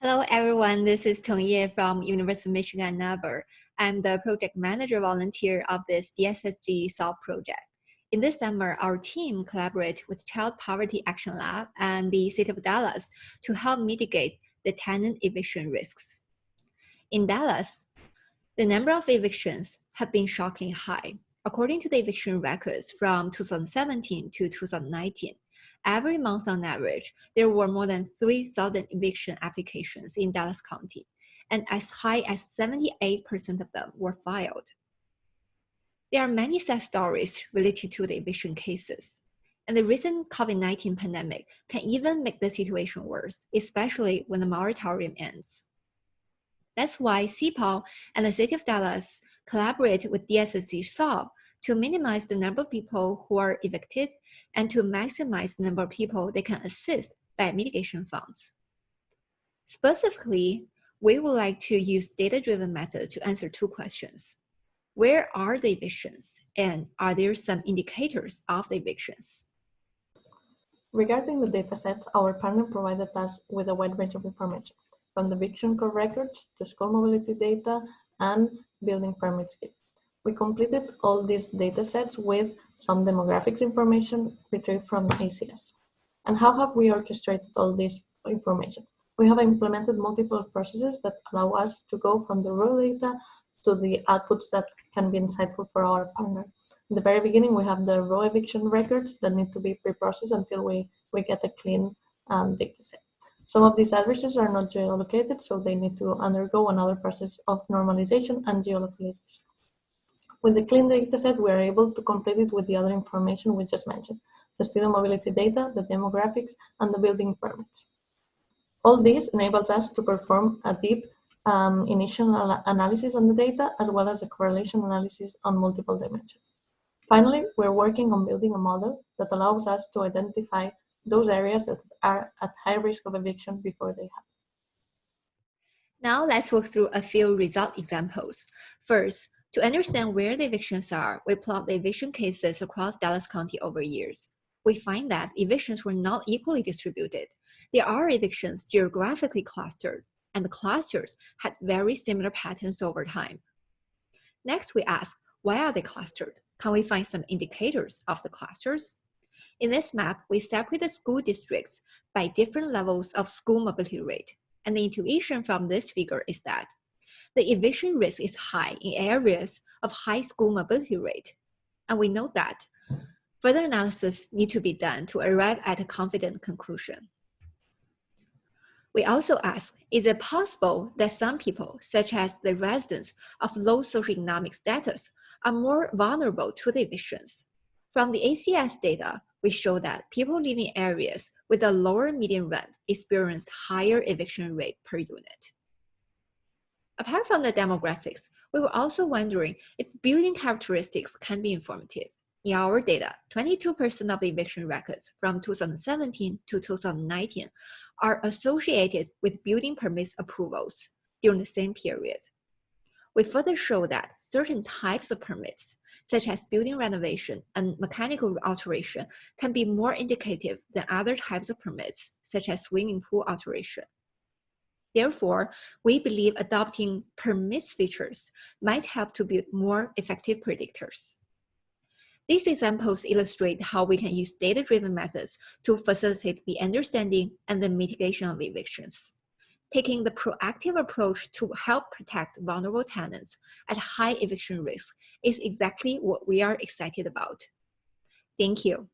Hello, everyone. This is Tongye from University of Michigan, Ann Arbor. I'm the project manager volunteer of this DSSG Solve project. In this summer, our team collaborated with Child Poverty Action Lab and the City of Dallas to help mitigate the tenant eviction risks. In Dallas, the number of evictions have been shockingly high. According to the eviction records from 2017 to 2019, every month on average, there were more than 3,000 eviction applications in Dallas County, and as high as 78% of them were filed. There are many sad stories related to the eviction cases, and the recent COVID-19 pandemic can even make the situation worse, especially when the moratorium ends. That's why CPAL and the City of Dallas collaborate with DSSG Solve to minimize the number of people who are evicted and to maximize the number of people they can assist by mitigation funds. Specifically, we would like to use data-driven methods to answer two questions. Where are the evictions, and are there some indicators of the evictions? Regarding the datasets, our partner provided us with a wide range of information, from the eviction code records to school mobility data and building permits kit. We completed all these datasets with some demographics information retrieved from ACS. And how have we orchestrated all this information? We have implemented multiple processes that allow us to go from the raw data to the outputs that can be insightful for our partner. In the very beginning, we have the raw eviction records that need to be pre-processed until we get a clean dataset. Some of these addresses are not geolocated, so they need to undergo another process of normalization and geolocalization. With the clean dataset, we are able to complete it with the other information we just mentioned, the student mobility data, the demographics, and the building permits. All this enables us to perform a deep initial analysis on the data, as well as a correlation analysis on multiple dimensions. Finally, we're working on building a model that allows us to identify those areas that are at high risk of eviction before they happen. Now let's walk through a few result examples. First, to understand where the evictions are, we plot the eviction cases across Dallas County over years. We find that evictions were not equally distributed. There are evictions geographically clustered, and the clusters had very similar patterns over time. Next, we ask, why are they clustered? Can we find some indicators of the clusters? In this map, we separate the school districts by different levels of school mobility rate. And the intuition from this figure is that the eviction risk is high in areas of high school mobility rate. And we know that further analysis needs to be done to arrive at a confident conclusion. We also ask, is it possible that some people, such as the residents of low socioeconomic status, are more vulnerable to the evictions? From the ACS data, we show that people living in areas with a lower median rent experienced higher eviction rate per unit. Apart from the demographics, we were also wondering if building characteristics can be informative. In our data, 22% of the eviction records from 2017 to 2019 are associated with building permits approvals during the same period. We further show that certain types of permits, such as building renovation and mechanical alteration, can be more indicative than other types of permits, such as swimming pool alteration. Therefore, we believe adopting permits features might help to build more effective predictors. These examples illustrate how we can use data-driven methods to facilitate the understanding and the mitigation of evictions. Taking the proactive approach to help protect vulnerable tenants at high eviction risk is exactly what we are excited about. Thank you.